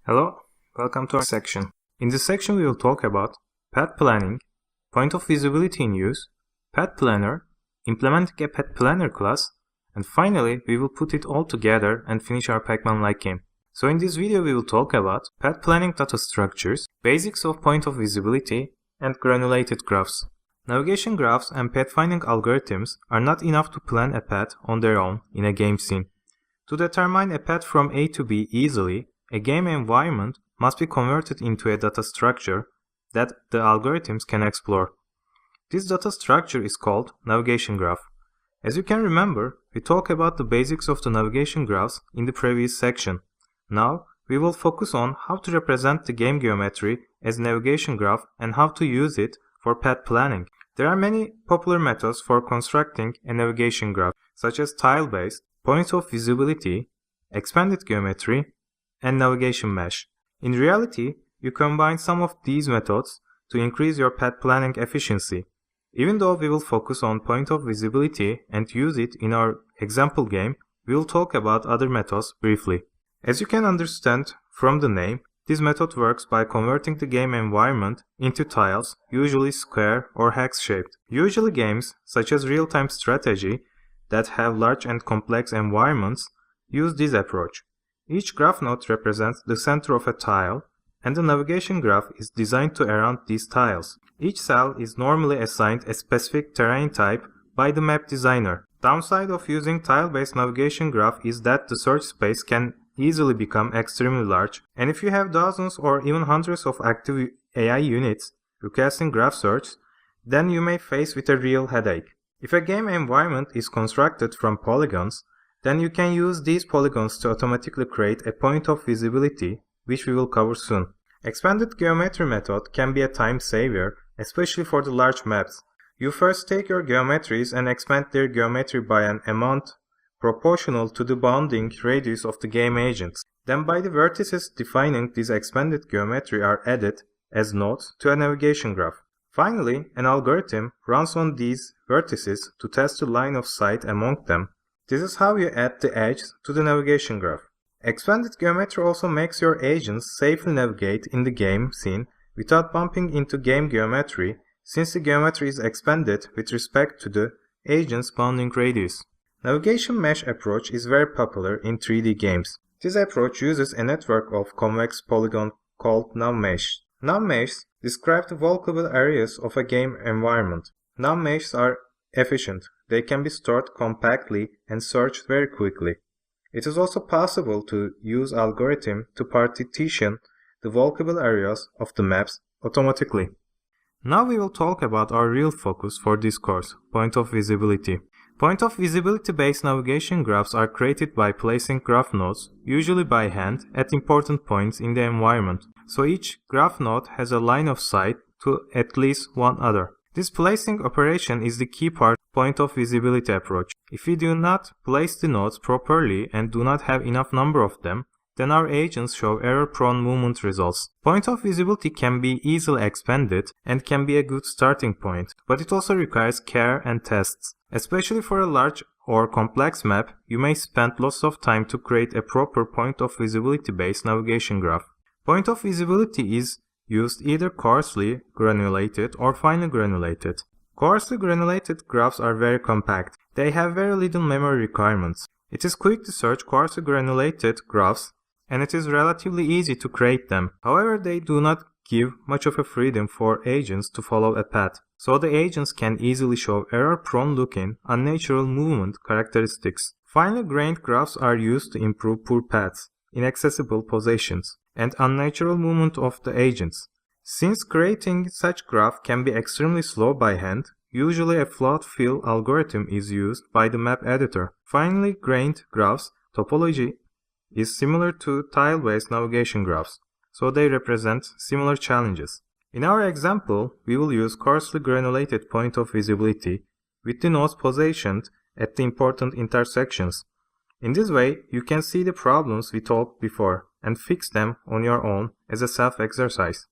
Hello, welcome to our section. In this section we will talk about path planning, point of visibility in use, path planner, implementing a path planner class, and finally we will put it all together and finish our Pac-Man-like game. So in this video we will talk about path planning data structures, basics of point of visibility, and granulated graphs. Navigation graphs and pathfinding algorithms are not enough to plan a path on their own in a game scene. To determine a path from A to B easily, a game environment must be converted into a data structure that the algorithms can explore. This data structure is called navigation graph. As you can remember, we talked about the basics of the navigation graphs in the previous section. Now, we will focus on how to represent the game geometry as navigation graph and how to use it for path planning. There are many popular methods for constructing a navigation graph, such as tile-based, point of visibility, expanded geometry, and navigation mesh. In reality, you combine some of these methods to increase your path planning efficiency. Even though we will focus on point of visibility and use it in our example game, we will talk about other methods briefly. As you can understand from the name, this method works by converting the game environment into tiles, usually square or hex-shaped. Usually games, such as real-time strategy, that have large and complex environments, use this approach. Each graph node represents the center of a tile, and the navigation graph is designed to around these tiles. Each cell is normally assigned a specific terrain type by the map designer. Downside of using tile-based navigation graph is that the search space can easily become extremely large, and if you have dozens or even hundreds of active AI units requesting graph search, then you may face with a real headache. If a game environment is constructed from polygons, then you can use these polygons to automatically create a point of visibility, which we will cover soon. Expanded geometry method can be a time saver, especially for the large maps. You first take your geometries and expand their geometry by an amount proportional to the bounding radius of the game agents. Then by the vertices defining this expanded geometry are added as nodes to a navigation graph. Finally, an algorithm runs on these vertices to test the line of sight among them. This is how you add the edge to the navigation graph. Expanded geometry also makes your agents safely navigate in the game scene without bumping into game geometry, since the geometry is expanded with respect to the agent's bounding radius. Navigation mesh approach is very popular in 3D games. This approach uses a network of convex polygons called NavMesh. NavMesh describe the walkable areas of a game environment. NavMeshs are efficient. They can be stored compactly and searched very quickly. It is also possible to use algorithm to partition the walkable areas of the maps automatically. Now we will talk about our real focus for this course, point of visibility. Point of visibility-based navigation graphs are created by placing graph nodes, usually by hand, at important points in the environment. So each graph node has a line of sight to at least one other. This placing operation is the key part of point of visibility approach. If we do not place the nodes properly and do not have enough number of them, then our agents show error-prone movement results. Point of visibility can be easily expanded and can be a good starting point, but it also requires care and tests. Especially for a large or complex map, you may spend lots of time to create a proper point of visibility-based navigation graph. Point of visibility is used either coarsely granulated or finely granulated. Coarsely granulated graphs are very compact. They have very little memory requirements. It is quick to search coarsely granulated graphs, and it is relatively easy to create them. However, they do not give much of a freedom for agents to follow a path, so the agents can easily show error-prone looking, unnatural movement characteristics. Finely grained graphs are used to improve poor paths, inaccessible positions, and unnatural movement of the agents. Since creating such graph can be extremely slow by hand, usually a float fill algorithm is used by the map editor. Finely grained graphs topology is similar to tile-based navigation graphs, so they represent similar challenges. In our example, we will use coarsely granulated point of visibility with the nodes positioned at the important intersections. In this way, you can see the problems we talked before and fix them on your own as a self-exercise.